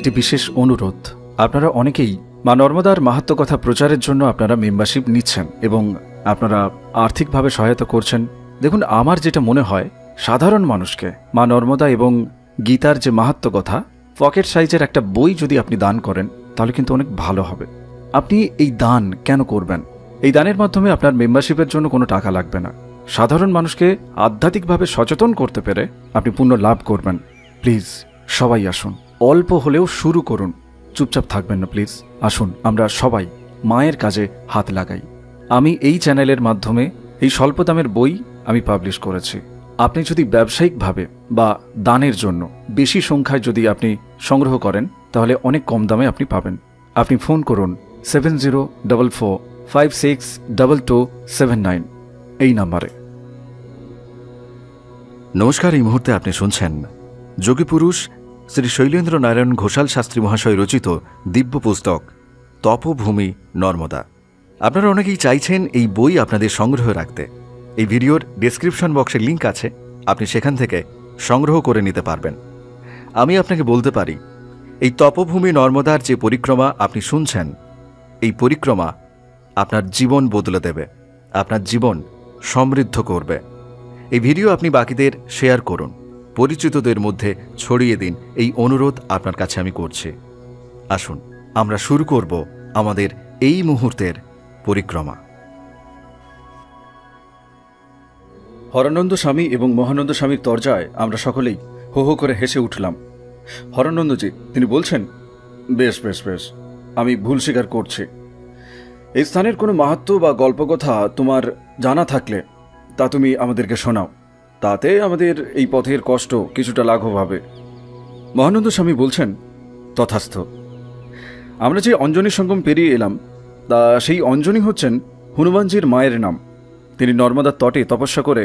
একটি বিশেষ অনুরোধ। আপনারা অনেকেই মা নর্মদার মাহাত্ম্য কথা প্রচারের জন্য আপনারা মেম্বারশিপ নিচ্ছেন এবং আপনারা আর্থিকভাবে সহায়তা করছেন। দেখুন, আমার যেটা মনে হয়, সাধারণ মানুষকে মা নর্মদা এবং গীতার যে মাহাত্ম্য কথা পকেট সাইজের একটা বই যদি আপনি দান করেন তাহলে কিন্তু অনেক ভালো হবে। আপনি এই দান কেন করবেন? এই দানের মাধ্যমে আপনার মেম্বারশিপের জন্য কোনো টাকা লাগবে না। সাধারণ মানুষকে আধ্যাত্মিকভাবে সচেতন করতে পেরে আপনি পুণ্য লাভ করবেন। প্লিজ সবাই আসুন, অল্প হলেও শুরু করুন, চুপচাপ থাকবেন না প্লিজ। আসুন আমরা সবাই মায়ের কাজে হাত লাগাই। আমি এই চ্যানেলের মাধ্যমে এই স্বল্প দামের বই আমি পাবলিশ করেছি। আপনি যদি ব্যবসায়িকভাবে বা দানের জন্য বেশি সংখ্যায় যদি আপনি সংগ্রহ করেন তাহলে অনেক কম দামে আপনি পাবেন। আপনি ফোন করুন 7044562279 এই নাম্বারে। নমস্কার, এই মুহূর্তে আপনি শুনছেন যোগী পুরুষ শ্রী শৈলেন্দ্র নারায়ণ ঘোষাল শাস্ত্রী মহাশয় রচিত দিব্য পুস্তক তপভূমি নর্মদা। আপনারা অনেকেই চাইছেন এই বই আপনাদের সংগ্রহ রাখতে। এই ভিডিওর ডেসক্রিপশন বক্সে লিঙ্ক আছে, আপনি সেখান থেকে সংগ্রহ করে নিতে পারবেন। আমি আপনাকে বলতে পারি, এই তপভূমি নর্মদার যে পরিক্রমা আপনি শুনছেন, এই পরিক্রমা আপনার জীবন বদলে দেবে, আপনার জীবন সমৃদ্ধ করবে। এই ভিডিও আপনি বাকিদের শেয়ার করুন, পরিচিতদের মধ্যে ছড়িয়ে দিন, এই অনুরোধ আপনার কাছে আমি করছি। আসুন আমরা শুরু করব আমাদের এই মুহূর্তের পরিক্রমা। হরানন্দ স্বামী এবং মহানন্দ স্বামীর তরজায় আমরা সকলেই হো হো করে হেসে উঠলাম। হরানন্দজি তিনি বলছেন, বেশ বেশ বেশ, আমি ভুল স্বীকার করছি। এই স্থানের কোনো মাহাত্ম্য বা গল্পকথা তোমার জানা থাকলে তা তুমি আমাদেরকে শোনাও, তাতে আমাদের এই পথের কষ্ট কিছুটা লাঘব হবে। মহানন্দ স্বামী বলছেন, তথাস্থ। আমরা যে অঞ্জনী সঙ্গম পেরিয়ে এলাম, তা সেই অঞ্জনী হচ্ছেন হনুমানজির মায়ের নাম। তিনি নর্মদার তটে তপস্যা করে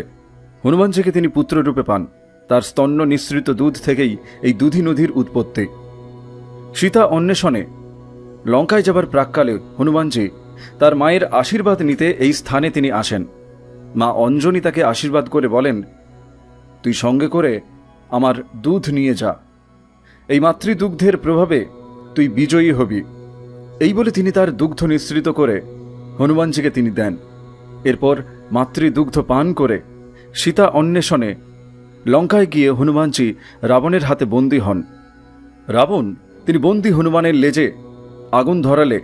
হনুমানজিকে তিনি পুত্ররূপে পান। তার স্তন্য নিঃসৃত দুধ থেকেই এই দুধি নদীর উৎপত্তি। সীতা অন্বেষণে লঙ্কায় যাবার প্রাক্কালে হনুমানজি তার মায়ের আশীর্বাদ নিতে এই স্থানে তিনি আসেন। মা অঞ্জনী তাকে আশীর্বাদ করে বলেন, তুই সঙ্গে করে আমার দুধ নিয়ে যা, এই মাতৃদুগ্ধের প্রভাবে তুই বিজয়ী হবি। এই বলে তিনি তার দুগ্ধ নিঃসৃত করে হনুমানজিকে তিনি দেন। এরপর মাতৃদুগ্ধ পান করে সীতা অন্বেষণে লঙ্কায় গিয়ে হনুমানজি রাবণের হাতে বন্দী হন। রাবণ তিনি বন্দী হনুমানের লেজে আগুন ধরালে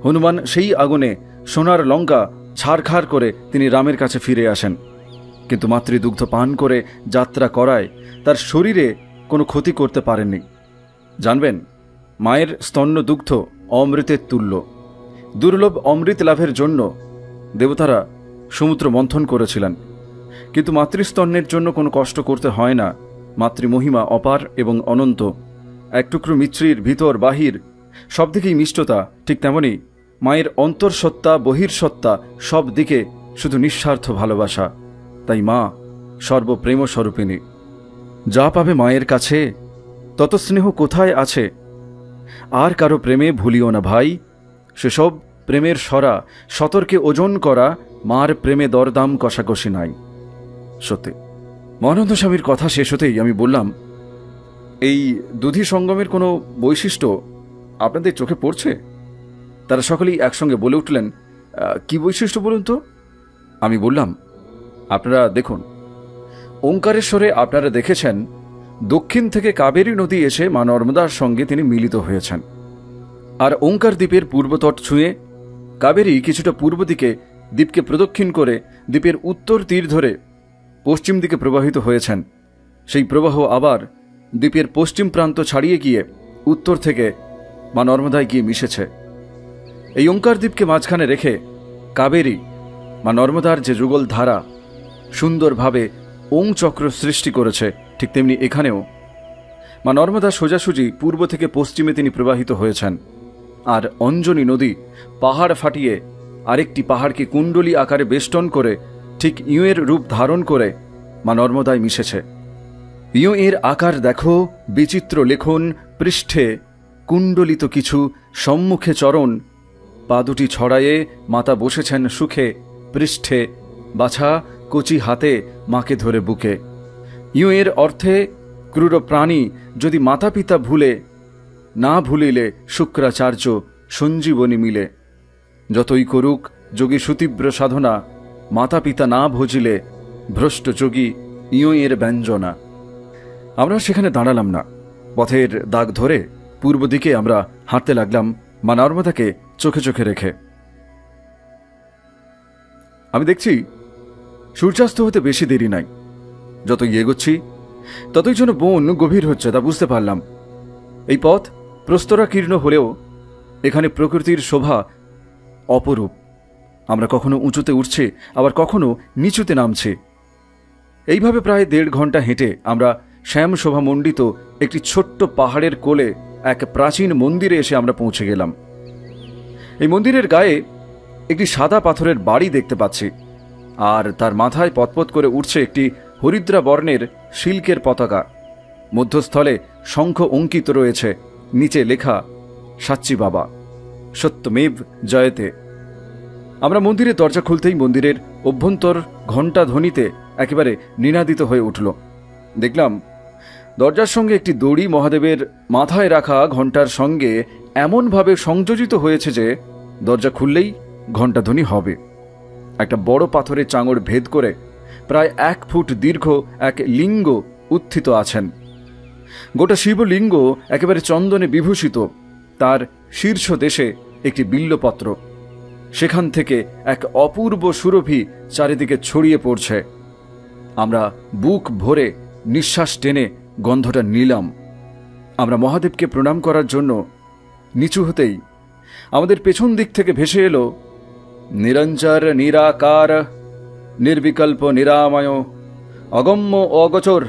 হনুমান সেই আগুনে সোনার লঙ্কা ছাড়খাড় করে তিনি রামের কাছে ফিরে আসেন। কিন্তু মাতৃদুগ্ধ পান করে যাত্রা করায় তার শরীরে কোনো ক্ষতি করতে পারেননি। জানবেন, মায়ের স্তন্য দুগ্ধ অমৃতের তুল্য। দুর্লভ অমৃত লাভের জন্য দেবতারা সমুদ্র মন্থন করেছিলেন, কিন্তু মাতৃস্তন্যের জন্য কোনো কষ্ট করতে হয় না। মাতৃমহিমা অপার এবং অনন্ত। এক টুকরো মিছরির ভিতর বাহির সব দিকেই মিষ্টতা, ঠিক তেমনি মায়ের অন্তঃসত্ত্বা বহির্সত্ত্বা সব দিকে শুধু নিঃস্বার্থ ভালোবাসা। তাই মা সর্বপ্রেম স্বরূপিণী। যা পাবে মায়ের কাছে তত স্নেহ কোথায় আছে? আর কারো প্রেমে ভুলিও না ভাই, সেসব প্রেমের সরা সতর্কে ওজন করা, মার প্রেমে দরদাম কষাকষি নাই। সত্যি। মহানন্দ স্বামীর কথা শেষ হতেই আমি বললাম, এই দুধি সঙ্গমের কোনো বৈশিষ্ট্য আপনাদের চোখে পড়ছে? তারা সকলেই একসঙ্গে বলে উঠলেন, কি বৈশিষ্ট্য বলুন তো? আমি বললাম, আপনারা দেখুন, ওঙ্কারেশ্বরে আপনারা দেখেছেন দক্ষিণ থেকে কাবেরী নদী এসে মা নর্মদার সঙ্গে তিনি মিলিত হয়েছেন। আর ওঙ্কার দ্বীপের পূর্বতট ছুঁয়ে কাবেরী কিছুটা পূর্ব দিকে দ্বীপকে প্রদক্ষিণ করে দ্বীপের উত্তর তীর ধরে পশ্চিম দিকে প্রবাহিত হয়েছেন। সেই প্রবাহ আবার দ্বীপের পশ্চিম প্রান্ত ছাড়িয়ে গিয়ে উত্তর থেকে মা নর্মদায় গিয়ে মিশেছে। এই ওঙ্কার দ্বীপকে মাঝখানে রেখে কাবেরী মা নর্মদার যে যুগল ধারা সুন্দরভাবে ওং চক্র সৃষ্টি করেছে, ঠিক তেমনি এখানেও মা নর্মদা সোজাসুজি পূর্ব থেকে পশ্চিমে তিনি প্রবাহিত হয়েছেন। আর অঞ্জনী নদী পাহাড় ফাটিয়ে আরেকটি পাহাড়কে কুণ্ডলী আকারে বেষ্টন করে ঠিক ইউয়ের রূপ ধারণ করে মা নর্মদায় মিশেছে। ইউ এর আকার দেখো, বিচিত্র লেখন, পৃষ্ঠে কুণ্ডলিত কিছু, সম্মুখে চরণ, পা দুটি ছড়ায়ে মাতা বসেছেন সুখে, পৃষ্ঠে বাছা কচি হাতে মাকে ধরে বুকে। ইউ এর অর্থে ক্রূর প্রাণী যদি মাতা পিতা ভুলে না ভুলিলে শুক্রাচার্য সঞ্জীবনী মিলে। যতই করুক যোগী সুতীব্র সাধনা, মাতা পিতা না ভজিলে ভ্রষ্ট যোগী ইয়ঁয়ের ব্যঞ্জনা। আমরা সেখানে দাঁড়ালাম না। পথের দাগ ধরে পূর্ব দিকে আমরা হাঁটতে লাগলাম, মা নর্মদাকে চোখে চোখে রেখে। আমি দেখছি সূর্যাস্ত হতে বেশি দেরি নাই। যতই এগোচ্ছি ততই যেন বন গভীর হচ্ছে, তা বুঝতে পারলাম। এই পথ প্রস্তরাকীর্ণ হলেও এখানে প্রকৃতির শোভা অপরূপ। আমরা কখনো উঁচুতে উঠছি, আবার কখনো নিচুতে নামছি। এইভাবে প্রায় 1.5 ঘন্টা হেঁটে আমরা শ্যামশোভামণ্ডিত একটি ছোট্ট পাহাড়ের কোলে এক প্রাচীন মন্দিরে এসে আমরা পৌঁছে গেলাম। এই মন্দিরের গায়ে একটি সাদা পাথরের বাড়ি দেখতে পাচ্ছি, আর তার মাথায় পতপত করে উঠছে একটি হরিদ্রা বর্ণের সিল্কের পতাকা। মধ্যস্থলে শঙ্খ অঙ্কিত রয়েছে, নিচে লেখা সাচ্চি বাবা সত্যমেব জয়তে। আমরা মন্দিরের দরজা খুলতেই মন্দিরের অভ্যন্তর ঘণ্টা ধ্বনিতে একেবারে নিনাদিত হয়ে উঠল। দেখলাম দরজার সঙ্গে একটি দড়ি মহাদেবের মাথায় রাখা ঘণ্টার সঙ্গে এমনভাবে সংযোজিত হয়েছে যে দরজা খুললেই ঘণ্টাধ্বনি হবে। একটা বড় পাথরের চাঙড় ভেদ করে প্রায় 1 ফুট দীর্ঘ এক লিঙ্গ উত্থিত আছেন। গোটা শিবলিঙ্গ একেবারে চন্দনে বিভূষিত। তার শীর্ষ দেশে একটি বিল্লপত্র, সেখান থেকে এক অপূর্ব সুরভি চারিদিকে ছড়িয়ে পড়ছে। আমরা বুক ভরে নিঃশ্বাস টেনে গন্ধটা নিলাম। আমরা মহাদেবকে প্রণাম করার জন্য নিচু হতেই আমাদের পেছন দিক থেকে ভেসে এলো নিরঞ্জর নিরাকার নির্বিকল্প নিরাময় অগম্য অগোচর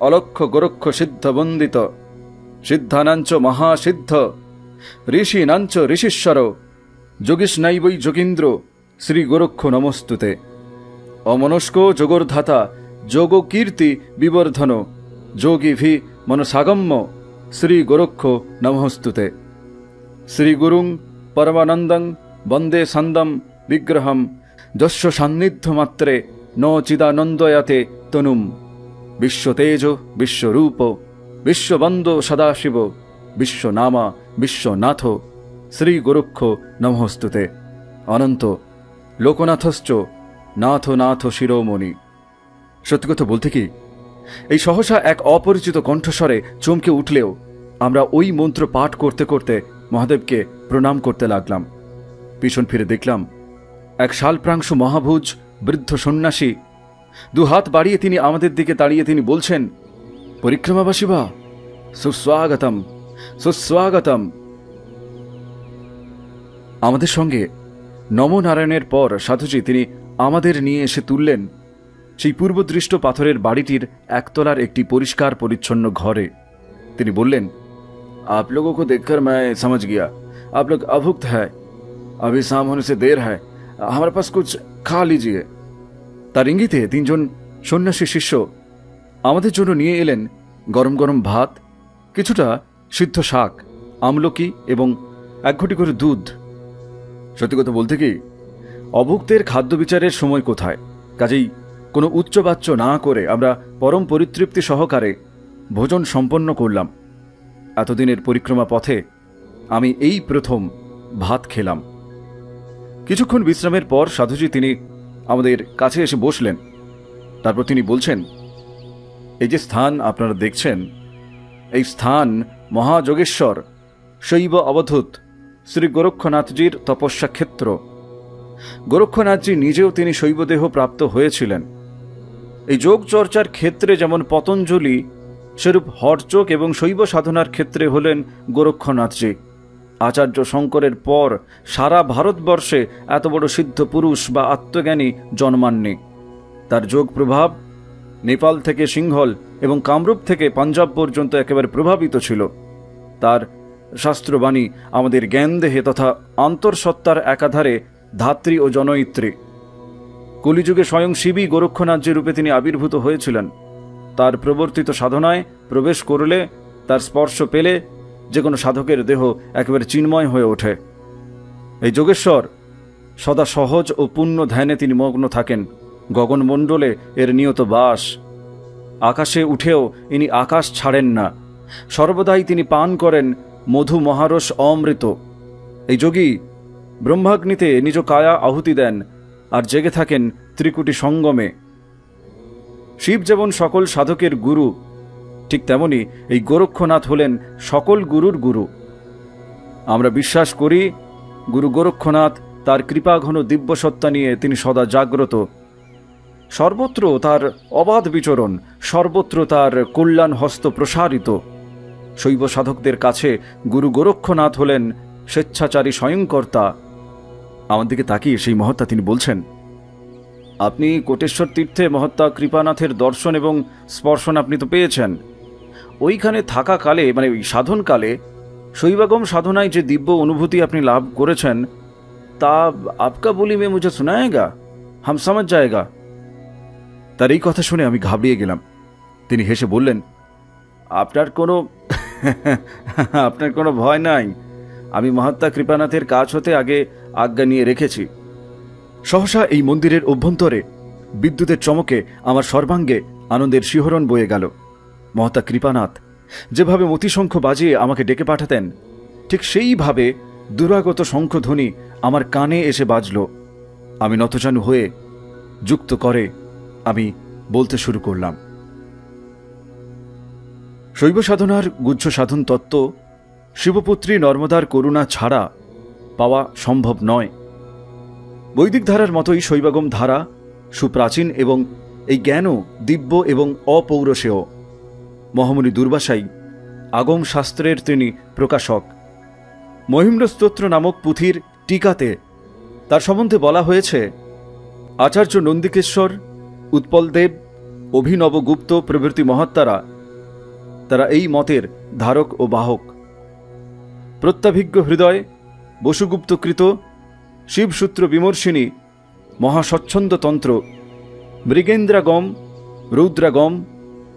অলক্ষ গোরক্ষ সিদ্ধ বন্দিত সিদ্ধানাঞ্চ মহাসিদ্ধ ঋষিনাঞ্চ ঋষীশ্বর যোগীষ্ণাইবৈ যোগীন্দ্র শ্রী গোরক্ষ নমস্তুতে। অমনস্ক যোগর্ধাতা যোগ কীর্তি বিবর্ধন যোগীভি মনসাগম্য শ্রী গোরক্ষ নমস্তুতে। শ্রীগুরুং পরমানন্দং বন্দে সন্দম বিগ্রহম যস্য সান্নিধ্য মাত্রে ন চিদানন্দয়াতে তনুম বিশ্বতেজ বিশ্বরূপ বিশ্ববন্দ সদাশিব বিশ্বনামা বিশ্বনাথ শ্রী গোরক্ষ নমস্তুতে। অনন্ত লোকনাথশ্চ নাথ নাথ শিরোমণি। সত্যি কথা বলতে কি, এই সহসা এক অপরিচিত কণ্ঠস্বরে চমকে উঠলেও আমরা ওই মন্ত্র পাঠ করতে করতে মহাদেবকে প্রণাম করতে লাগলাম। পিছন ফিরে দেখলাম এক শালপ্রাংশু মহাভুজ বৃদ্ধ সন্ন্যাসী 2 হাত বাড়িয়ে তিনি আমাদের দিকে দাঁড়িয়ে তিনি বলছেন, পরিক্রমাবাসী বা সুস্বাগতম সুস্বাগতম। আমাদের সঙ্গে নমনারায়ণের পর সাধুজি তিনি আমাদের নিয়ে এসে তুললেন সেই পূর্বদৃষ্ট পাথরের বাড়িটির একতলার একটি পরিষ্কার পরিচ্ছন্ন ঘরে। তিনি বললেন, आप लोगों को देखकर मैं समझ गया आप लोग अभुक्त है, अभी शाम होने से देर है, हमारे पास कुछ खा लीजिए। তার ইঙ্গিতে 3 জন সন্ন্যাসী শিষ্য আমাদের জন্য নিয়ে এলেন গরম গরম ভাত, কিছুটা সিদ্ধ শাক, আমলকি এবং 1 ঘটি করে দুধ। সত্যি কথা বলতে কি, অভুক্তের খাদ্য বিচারের সময় কোথায়, কাজেই কোনো উচ্চবাচ্য না করে আমরা পরম পরিতৃপ্তি সহকারে ভোজন সম্পন্ন করলাম। এতদিনের পরিক্রমা পথে আমি এই প্রথম ভাত খেলাম। কিছুক্ষণ বিশ্রামের পর সাধুজি তিনি আমাদের কাছে এসে বসলেন। তারপর তিনি বলছেন, এই যে স্থান আপনারা দেখছেন, এই স্থান মহাযোগেশ্বর শৈব অবধূত শ্রী গোরক্ষনাথজির তপস্যা ক্ষেত্র। গোরক্ষনাথজি নিজেও তিনি শৈবদেহ প্রাপ্ত হয়েছিলেন। এই যোগ চর্চার ক্ষেত্রে যেমন পতঞ্জলি, সেরূপ হরচোক এবং শৈব সাধনার ক্ষেত্রে হলেন গোরক্ষনাথজি। আচার্য শঙ্করের পর সারা ভারতবর্ষে এত বড় সিদ্ধ পুরুষ বা আত্মজ্ঞানী জন্মাননি। তার যোগ প্রভাব নেপাল থেকে সিংহল এবং কামরূপ থেকে পাঞ্জাব পর্যন্ত একেবারে প্রভাবিত ছিল। তার শাস্ত্রবাণী আমাদের জ্ঞানদেহে তথা আন্তঃসত্ত্বার একাধারে ধাত্রী ও জনয়িত্রী। কলিযুগে স্বয়ং শিবই গোরক্ষনাথজি রূপে তিনি আবির্ভূত হয়েছিলেন। তার প্রবর্তিত সাধনায় প্রবেশ করলে, তার স্পর্শ পেলে যে কোনো সাধকের দেহ একেবারে চিন্ময় হয়ে ওঠে। এই যোগেশ্বর সদা সহজ ও পূর্ণ ধ্যানে তিনি মগ্ন থাকেন। গগনমণ্ডলে এর নিয়ত বাস। আকাশে উঠেও ইনি আকাশ ছাড়েন না। সর্বদাই তিনি পান করেন মধু মহারস অমৃত। এই যোগী ব্রহ্মাগ্নিতে নিজ কায়া আহুতি দেন আর জেগে থাকেন ত্রিকুটি সঙ্গমে। শিব যেমন সকল সাধকের গুরু, ঠিক তেমনি এই গোরক্ষনাথ হলেন সকল গুরুর গুরু। আমরা বিশ্বাস করি গুরু গোরক্ষনাথ তার কৃপাঘন দিব্যসত্তা নিয়ে তিনি সদা জাগ্রত। সর্বত্র তার অবাধ বিচরণ, সর্বত্র তার কল্যাণ হস্ত প্রসারিত। শৈব সাধকদের কাছে গুরু গোরক্ষনাথ হলেন স্বেচ্ছাচারী স্বয়ংকর্তা। আমার দিকে তাকিয়ে সেই মহাত্মা তিনি বলছেন, আপনি কোটেশ্বর তীর্থে মহাত্মা কৃপানাথের দর্শন এবং স্পর্শন আপনি তো পেয়েছেন। ওইখানে থাকাকালে মানে ওই সাধনকালে শৈবাগম সাধনায় যে দিব্য অনুভূতি আপনি লাভ করেছেন তা আপকা বলি মে মুঝে শোনায়েগা, হাম সমাজ যায়গা। তার এই কথা শুনে আমি ঘাবড়িয়ে গেলাম। তিনি হেসে বললেন, আপনার কোনো ভয় নাই। আমি মহাত্মা কৃপানাথের কাছ হতে আগে আজ্ঞা নিয়ে রেখেছি। সহসা এই মন্দিরের অভ্যন্তরে বিদ্যুতের চমকে আমার সর্বাঙ্গে আনন্দের শিহরণ বয়ে গেল। মহাত্মা কৃপানাথ যেভাবে মতিশঙ্খ বাজিয়ে আমাকে ডেকে পাঠাতেন, ঠিক সেইভাবে দুরাগত শঙ্খধ্বনি আমার কানে এসে বাজল। আমি নতজানু হয়ে যুক্ত করে আমি বলতে শুরু করলাম, শৈব সাধনার গুহ্য সাধন তত্ত্ব শিবপুত্রী নর্মদার করুণা ছাড়া পাওয়া সম্ভব নয়। বৈদিক ধারার মতোই শৈবাগম ধারা সুপ্রাচীন এবং এই জ্ঞানও দিব্য এবং অপৌরসেয়। মহামুনি দুর্বাসাই আগম শাস্ত্রের তিনি প্রকাশক। মহিম্নস্তোত্র নামক পুঁথির টিকাতে তার সম্বন্ধে বলা হয়েছে, আচার্য নন্দিকেশ্বর, উৎপলদেব, অভিনবগুপ্ত প্রভৃতি মহাত্মারা তারা এই মতের ধারক ও বাহক। প্রত্যাভিজ্ঞ হৃদয় বসুগুপ্তকৃত শিবসূত্র বিমর্শিনী মহাস্বচ্ছন্দতন্ত্র মৃগেন্দ্রাগম, রৌদ্রাগম,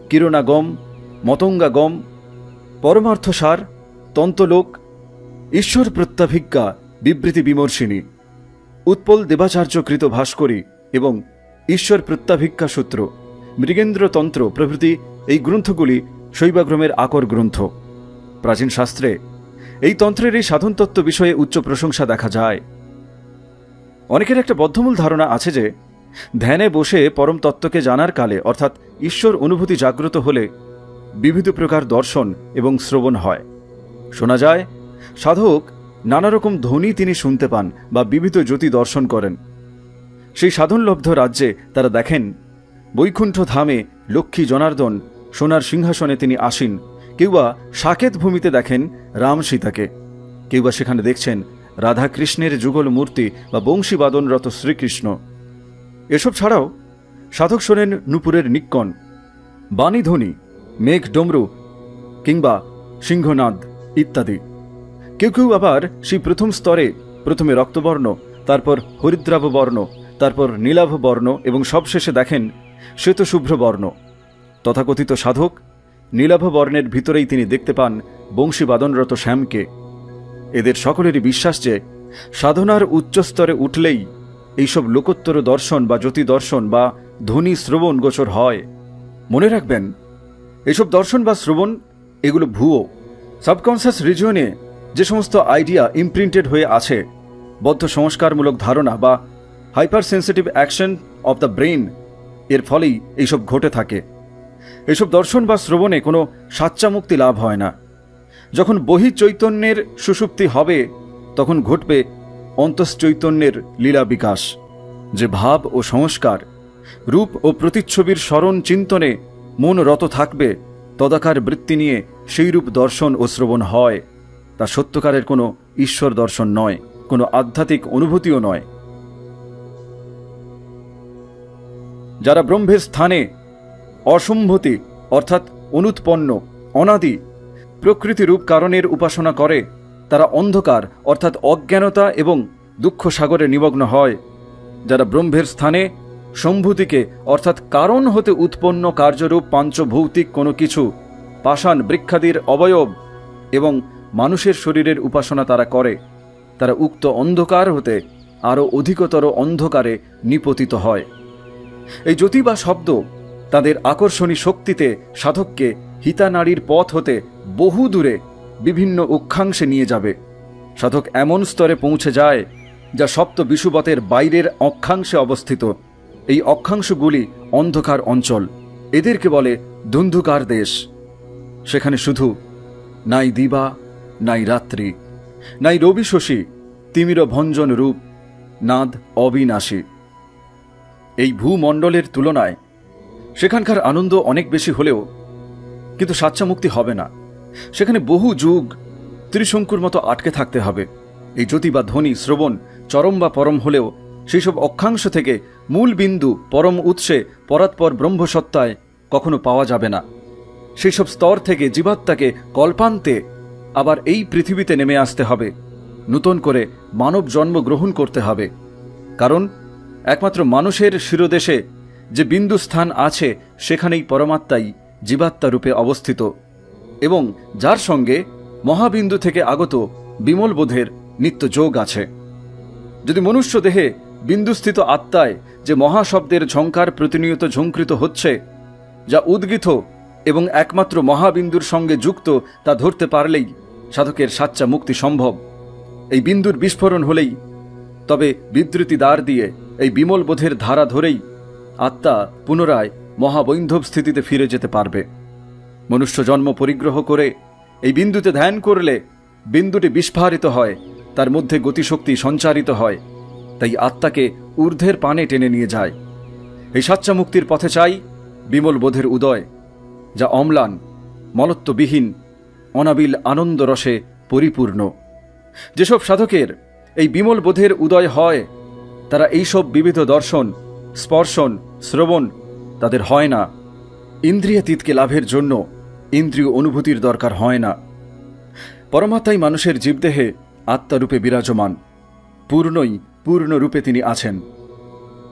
কিরণাগম, মতঙ্গাগম, পরমার্থসার, তন্তলোক, ঈশ্বর প্রত্যাভিজ্ঞা বিবৃতি বিমর্শিনী, উৎপল দেবাচার্যকৃত ভাস্করী এবং ঈশ্বর প্রত্যাভিজ্ঞা সূত্র, মৃগেন্দ্রতন্ত্র প্রভৃতি এই গ্রন্থগুলি শৈবাগ্রমের আকর গ্রন্থ। প্রাচীন শাস্ত্রে এই তন্ত্রের এই সাধনতত্ত্ব বিষয়ে উচ্চ প্রশংসা দেখা যায়। অনেকের একটা বদ্ধমূল ধারণা আছে যে ধ্যানে বসে পরম তত্ত্বকে জানার কালে অর্থাৎ ঈশ্বর অনুভূতি জাগ্রত হলে বিবিধ প্রকার দর্শন এবং শ্রবণ হয়। শোনা যায় সাধক নানা রকম ধ্বনি তিনি শুনতে পান বা বিবিধ জ্যোতি দর্শন করেন। সেই সাধনলব্ধ রাজ্যে তারা দেখেন বৈকুণ্ঠ ধামে লক্ষ্মী জনার্দন সোনার সিংহাসনে তিনি আসীন, কেউ বা সাকেত ভূমিতে দেখেন রাম সীতাকে, কেউ বা সেখানে দেখছেন রাধাকৃষ্ণের যুগল মূর্তি বা বংশীবাদনরত শ্রীকৃষ্ণ। এসব ছাড়াও সাধক শোনেন নূপুরের নিক্কণ, বাণীধ্বনি, মেঘ ডমরু কিংবা সিংহনাদ ইত্যাদি। কেউ কেউ আবার সেই প্রথম স্তরে প্রথমে রক্তবর্ণ, তারপর হরিদ্রাভ বর্ণ, তারপর নীলাভ বর্ণ এবং সবশেষে দেখেন শ্বেতশুভ্র বর্ণ। তথাকথিত সাধক নীলাভ বর্ণের ভিতরেই তিনি দেখতে পান বংশীবাদনরত শ্যামকে। এদের সকলেরই বিশ্বাস যে সাধনার উচ্চস্তরে উঠলেই এইসব লোকোত্তর দর্শন বা জ্যোতি দর্শন বা ধ্বনি শ্রবণ গোচর হয়। মনে রাখবেন, এইসব দর্শন বা শ্রবণ এগুলো ভুয়ো। সাবকনসিয়াস রিজিয়নে যে সমস্ত আইডিয়া ইমপ্রিন্টেড হয়ে আছে, বদ্ধ সংস্কারমূলক ধারণা বা hyper sensitive action of the brain, এর ফলেই এইসব ঘটে থাকে। এসব দর্শন বা শ্রবণে কোনো সাচ্চা মুক্তি লাভ হয় না। যখন বহি চৈতন্যের সুষুপ্তি হবে তখন ঘটবে অন্তশ্চৈতন্যের লীলা বিকাশ। যে ভাব ও সংস্কার, রূপ ও প্রতিচ্ছবির স্মরণ চিন্তনে মন রত থাকবে, তদাকার বৃত্তি নিয়ে সেই রূপ দর্শন ও শ্রবণ হয়, তা সত্যকারের কোনো ঈশ্বর দর্শন নয়, কোনো আধ্যাত্মিক অনুভূতিও নয়। যারা ব্রহ্মের স্থানে অসম্ভূতি অর্থাৎ অনুৎপন্ন অনাদি প্রকৃতিরূপ কারণের উপাসনা করে, তারা অন্ধকার অর্থাৎ অজ্ঞানতা এবং দুঃখ সাগরে নিমগ্ন হয়। যারা ব্রহ্মের স্থানে সম্ভূতিকে অর্থাৎ কারণ হতে উৎপন্ন কার্যরূপ পাঞ্চভৌতিক কোনো কিছু, পাষাণ বৃক্ষাদির অবয়ব এবং মানুষের শরীরের উপাসনা তারা করে, তারা উক্ত অন্ধকার হতে আরও অধিকতর অন্ধকারে নিপতিত হয়। এই জ্যোতি বা শব্দ তাদের আকর্ষণী শক্তিতে সাধককে হিতানাড়ির পথ হতে বহু দূরে বিভিন্ন অক্ষাংশে নিয়ে যাবে। সাধক এমন স্তরে পৌঁছে যায় যা সপ্ত বিষুবতের বাইরের অক্ষাংশে অবস্থিত। এই অক্ষাংশগুলি অন্ধকার অঞ্চল, এদেরকে বলে ধুন্ধুকার দেশ। সেখানে শুধু নাই দিবা, নাই রাত্রি, নাই রবি শশী, তিমির ভঞ্জন রূপ, নাদ অবিনাশী। এই ভূমণ্ডলের তুলনায় সেখানকার আনন্দ অনেক বেশি হলেও কিন্তু সাচ্চা মুক্তি হবে না। সেখানে বহু যুগ ত্রিশঙ্কুর মতো আটকে থাকতে হবে। এই জ্যোতি বা ধ্বনি শ্রবণ চরম বা পরম হলেও সেই সব অক্ষাংশ থেকে মূল বিন্দু পরম উৎসে পরাৎপর ব্রহ্মসত্তায় কখনো পাওয়া যাবে না। সেই সব স্তর থেকে জীবাত্মাকে কল্পান্তে আবার এই পৃথিবীতে নেমে আসতে হবে, নূতন করে মানব জন্ম গ্রহণ করতে হবে। কারণ একমাত্র মানুষের শিরদেশে যে বিন্দু স্থান আছে সেখানেই পরমাত্মাই জীবাত্মা রূপে অবস্থিত এবং যার সঙ্গে মহাবিন্দু থেকে আগত বিমল বোধের নিত্য যোগ আছে। যদি মনুষ্য দেহে বিন্দুস্থিত আত্মায় যে মহাশব্দের ঝঙ্কার প্রতিনিয়ত ঝঙ্কৃত হচ্ছে, যা উদ্গীত এবং একমাত্র মহাবিন্দুর সঙ্গে যুক্ত, তা ধরতে পারলেই সাধকের সাচ্চা মুক্তি সম্ভব। এই বিন্দুর বিস্ফোরণ হলেই, তবে বিদ্যুতি দ্বার দিয়ে এই বিমল বোধের ধারা ধরেই আত্মা পুনরায় মহাবৈন্ধব স্থিতিতে ফিরে যেতে পারবে। মনুষ্য জন্ম পরিগ্রহ করে এই বিন্দুতে ধ্যান করলে বিন্দুটি বিস্ফারিত হয়, তার মধ্যে গতিশক্তি সঞ্চারিত হয়, তাই আত্মাকে ঊর্ধ্বের পানে টেনে নিয়ে যায়। এই সাচ্চা মুক্তির পথে চাই বিমল বোধের উদয়, যা অম্লান, মলত্ববিহীন, অনাবিল আনন্দ রসে পরিপূর্ণ। যেসব সাধকের এই বিমল বোধের উদয় হয়, তারা এইসব বিবিধ দর্শন, স্পর্শন, শ্রবণ তাদের হয় না। ইন্দ্রিয়াতীতকে লাভের জন্য ইন্দ্রিয় অনুভূতির দরকার হয় না। পরমাত্মাই মানুষের জীবদেহে আত্মারূপে বিরাজমান, পূর্ণই পূর্ণরূপে তিনি আছেন।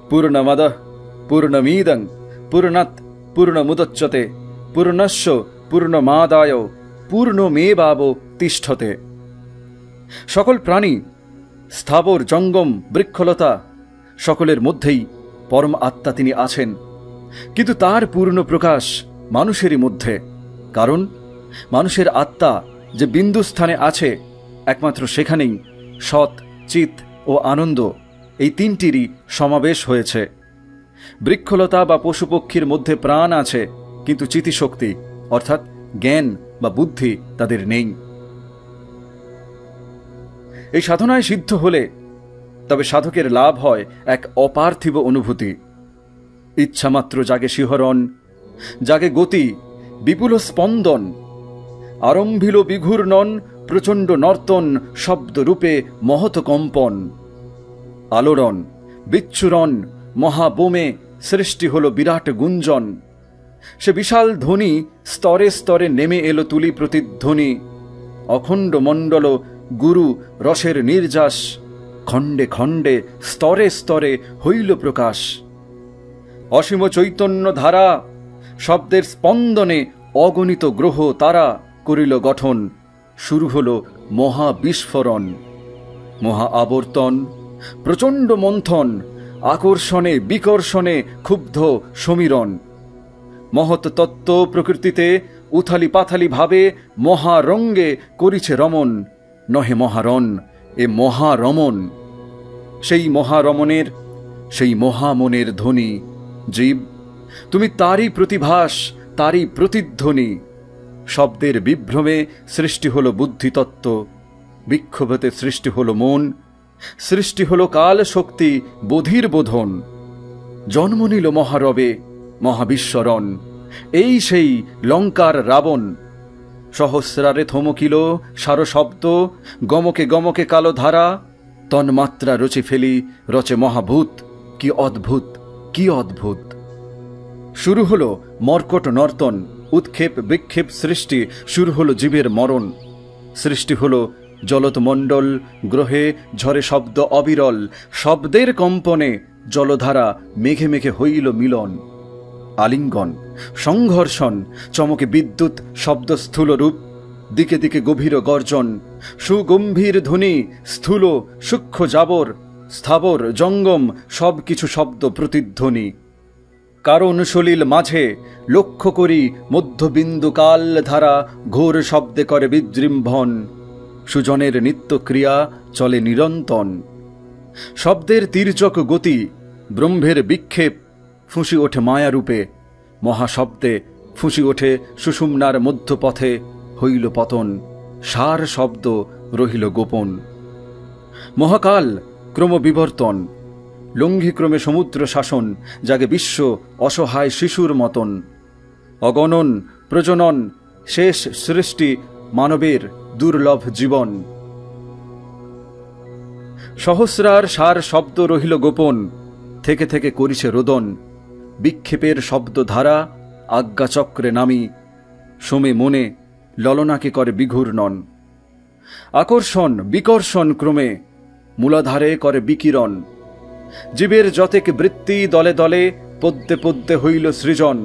পূর্ণমাদঃ পূর্ণমিদং পূর্ণাৎ পূর্ণমুদচ্যতে পূর্ণস্য পূর্ণমাদায় পূর্ণমেবাবতিষ্ঠতে। সকল প্রাণী, স্থাবর জঙ্গম, বৃক্ষলতা সকলের মধ্যেই পরম আত্মা তিনি আছেন, কিন্তু তার পূর্ণ প্রকাশ মানুষেরই মধ্যে। কারণ মানুষের আত্মা যে বিন্দু স্থানে আছে, একমাত্র সেখানেই সৎ, চিত ও আনন্দ এই তিনটিরই সমাবেশ হয়েছে। বৃক্ষলতা বা পশুপক্ষীর মধ্যে প্রাণ আছে, কিন্তু চিতিশক্তি অর্থাৎ জ্ঞান বা বুদ্ধি তাদের নেই। এই সাধনায় সিদ্ধ হলে তবে সাধকের লাভ হয় এক অপার্থিব অনুভূতি। ইচ্ছামাত্র জাগে শিহরণ, জাগে গতি, বিপুল স্পন্দন, আরম্ভিল বিঘূর্ণন, প্রচণ্ড নর্তন, শব্দরূপে মহৎ কম্পন, আলোড়ন, বিচ্ছুরণ, মহাবোমে সৃষ্টি হল বিরাট গুঞ্জন। সে বিশাল ধ্বনি স্তরে স্তরে নেমে এলো তুলি প্রতিধ্বনি। অখণ্ড মণ্ডল গুরু রসের নির্যাস, খণ্ডে খণ্ডে স্তরে স্তরে হইল প্রকাশ। অসীম চৈতন্য ধারা, শব্দের স্পন্দনে অগণিত গ্রহ তারা করিল গঠন। শুরু হল মহাবিস্ফোরণ, মহা আবর্তন, প্রচণ্ড মন্থন, আকর্ষণে বিকর্ষণে ক্ষুব্ধ সমীরণ। মহৎ তত্ত্ব প্রকৃতিতে উথালি পাথালি ভাবে মহারঙ্গে করিছে রমণ, নহে মহারণ এ মহারমণ। সেই মহারমণের, সেই মহামনের ধ্বনি জীব, তুমি তারই প্রতিভাস, তারই প্রতিধ্বনি। শব্দের বিভ্রমে সৃষ্টি হল বুদ্ধিতত্ত্ব, বিক্ষোভতে সৃষ্টি হল মন, সৃষ্টি হল কাল শক্তি বোধির বোধন। জন্ম নিল মহারবে মহাবিশ্বরণ, এই সেই লঙ্কার রাবণ। সহস্রারে থমকিল সারশব্দ, গমকে গমকে কালো ধারা। তন্মাত্রা রচে ফেলি রচে মহাভূত, কি অদ্ভুত, কি অদ্ভুত। শুরু হল মর্কট নর্তন, উৎক্ষেপ বিক্ষেপ সৃষ্টি, শুরু হল জীবের মরণ। সৃষ্টি হল জলত মণ্ডল, গ্রহে ঝরে শব্দ অবিরল। শব্দের কম্পনে জলধারা মেঘে মেঘে হইল মিলন। আলিঙ্গন, সংঘর্ষণ, চমকে বিদ্যুৎ শব্দ স্থূল রূপ, দিকে দিকে গভীর গর্জন। সুগম্ভীর ধ্বনি, স্থূল সূক্ষ্ম জাবর, স্থাবর জঙ্গম সব কিছু শব্দ প্রতিধ্বনি। কারণ সলিল মাঝে লক্ষ্য করি মধ্যবিন্দু কাল ধারা ঘোর শব্দে করে বিজৃম্ভণ, সুজনের নিত্যক্রিয়া চলে নিরন্তন। শব্দের তির্যক গতি ব্রহ্মের বিক্ষেপ, ফুঁসি ওঠে মায়ারূপে মহাশব্দে, ফুঁসি ওঠে সুষুম্নার মধ্যপথে, হইল পতন সার শব্দ রহিল গোপন। মহাকাল ক্রমবিবর্তন, লঙ্ঘিক্রমে সমুদ্র শাসন, জাগে বিশ্ব অসহায় শিশুর মতন। অগণন প্রজনন শেষ সৃষ্টি মানবের দুর্লভ জীবন। সহস্রার সার শব্দ রহিল গোপন, থেকে থেকে করিছে রোদন। বিক্ষেপের শব্দ ধারা আজ্ঞাচক্রে নামি, সোমে মনে ললনাকে করে বিঘূর্ণন। আকর্ষণ বিকর্ষণ ক্রমে মূলাধারে করে বিকিরণ। জীবের যতেক বৃত্তি দলে দলে পদ্মে পদ্মে হইল সৃজন।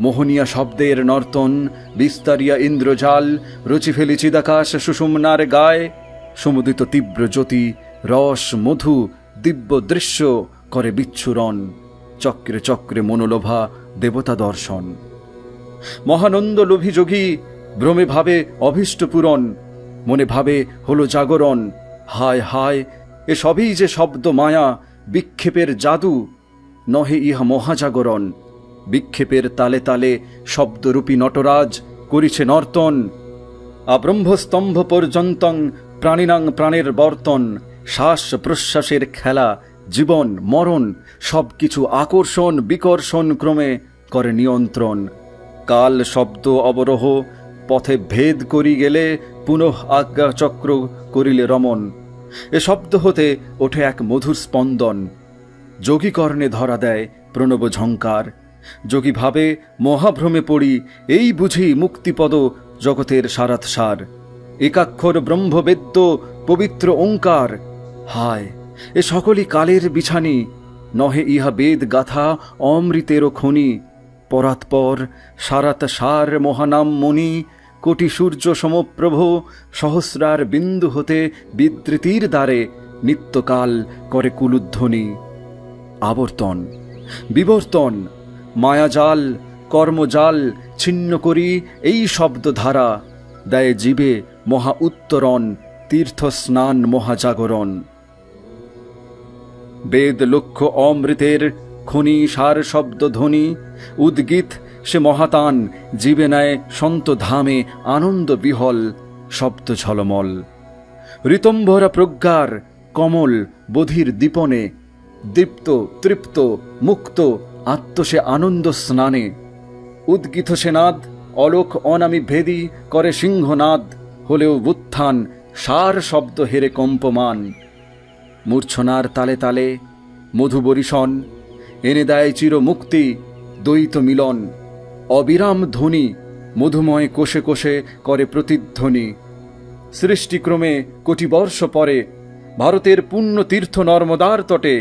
মোহনীয়া শব্দের নর্তন বিস্তারিয়া ইন্দ্রজাল, রচি ফেলি চিদাকাশ সুষুম্নার গায়ে। সমুদিত তীব্র জ্যোতি রস মধু দিব্য দৃশ্য করে বিচ্ছুরণ। চক্রে চক্রে মনোলোভা দেবতা দর্শন। মহানন্দ লোভী যোগী ভ্রমে ভাবে অভীষ্ট পূরণ, মনে ভাবে হলো জাগরণ। হায় হায় এসবই যে শব্দ মায়া, বিক্ষেপের জাদু নহে ইহা মহাজাগরণ। বিক্ষেপের তালে তালে শব্দরূপী নটরাজ করিছে নর্তন। আব্রহ্মস্তম্ভ পর্যন্তং প্রাণিনাং প্রাণের বর্তন। শ্বাস প্রশ্বাসের খেলা, জীবন মরণ সবকিছু আকর্ষণ বিকর্ষণ ক্রমে করে নিয়ন্ত্রণ। কাল শব্দ অবরোহ পথে ভেদ করি গেলে, পুনঃ আজ্ঞাচক্র করিলে রমন। এ শব্দ হতে ওঠে এক মধুর স্পন্দন, যোগী কর্ণে ধরা দেয় প্রণব ঝঙ্কার। যোগী ভাবে মহাভ্রমে পড়ি, এই বুঝি মুক্তিপদ জগতের সারাৎসার। একাক্ষর ব্রহ্মবেদ্য পবিত্র ওঙ্কার। হায় এ সকলই কালের বিছানি, নহে ইহা বেদ গাথা অমৃতেরও খনি। পরাৎপর সারাত সার মহানাম মণি, কোটি সূর্য সমপ্রভ সহস্রার বিন্দু হতে বিদ্রিতির দ্বারে নিত্যকাল করে কুলুধ্বনি। আবর্তন বিবর্তন মায়াজাল কর্মজাল ছিন্ন করি এই শব্দধারা, দেয় জীবে মহা উত্তরণ তীর্থ স্নান মহাজাগরণ। বেদ লক্ষ্য অমৃতের খনি সার শব্দ ধ্বনি, উদ্গীত সে মহাতান জীবে নেয় সন্ত ধামে আনন্দ বিহল শব্দ ঝলমল। ঋতম্ভরা প্রজ্ঞার কমল বধির দীপনে, দীপ্ত তৃপ্ত মুক্ত আত্ম সে আনন্দ স্নানে। উদ্গীত সে নাদ অলোক অনামি ভেদি করে সিংহনাদ, হলেও উত্থান সার শব্দ হেরে কম্পমান। মূর্ছনার তালে তালে মধুবরিশন, এনে দেয় চির মুক্তি দ্বৈত মিলন। অবিরাম ধ্বনি মধুময় কোষে কোষে করে প্রতিধ্বনি। সৃষ্টিক্রমে কোটি বর্ষ পরে ভারতের পুণ্য তীর্থ নর্মদার তটে,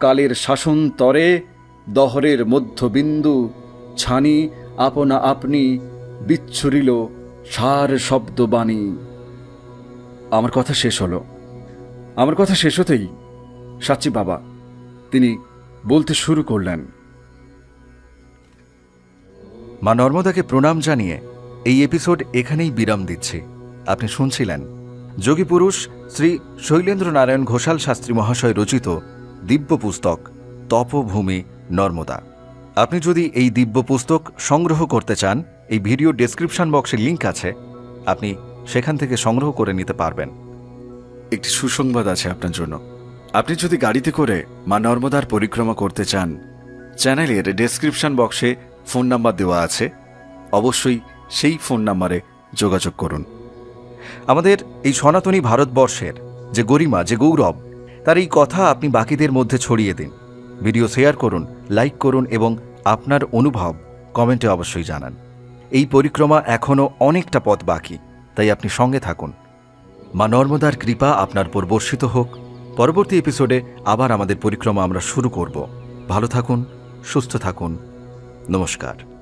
কালের শাসন তরে দহরের মধ্যবিন্দু ছানি আপনা আপনি বিচ্ছুরিল সার শব্দবাণী। আমার কথা শেষ হলো। আমার কথা শেষ হতেই সাচ্চি বাবা তিনি বলতে শুরু করলেন, মা নর্মদাকে প্রণাম জানিয়ে এই এপিসোড এখানেই বিরাম দিচ্ছি। আপনি শুনছিলেন যোগী পুরুষ শ্রী শৈলেন্দ্র নারায়ণ ঘোষাল শাস্ত্রী মহাশয় রচিত দিব্য পুস্তক তপভূমি নর্মদা। আপনি যদি এই দিব্য পুস্তক সংগ্রহ করতে চান, এই ভিডিও ডেসক্রিপশন বক্সে লিঙ্ক আছে, আপনি সেখান থেকে সংগ্রহ করে নিতে পারবেন। একটি সুসংবাদ আছে আপনার জন্য। আপনি যদি গাড়িতে করে মা নর্মদার পরিক্রমা করতে চান, চ্যানেলের ডেসক্রিপশন বক্সে ফোন নাম্বার দেওয়া আছে, অবশ্যই সেই ফোন নাম্বারে যোগাযোগ করুন। আমাদের এই সনাতনী ভারতবর্ষের যে গরিমা, যে গৌরব, তার এই কথা আপনি বাকিদের মধ্যে ছড়িয়ে দিন। ভিডিও শেয়ার করুন, লাইক করুন এবং আপনার অনুভব কমেন্টে অবশ্যই জানান। এই পরিক্রমা এখনও অনেকটা পথ বাকি, তাই আপনি সঙ্গে থাকুন। মা নর্মদার কৃপা আপনার উপর বর্ষিত হোক। পরবর্তী এপিসোডে আবার আমাদের পরিক্রমা আমরা শুরু করব। ভালো থাকুন, সুস্থ থাকুন। নমস্কার।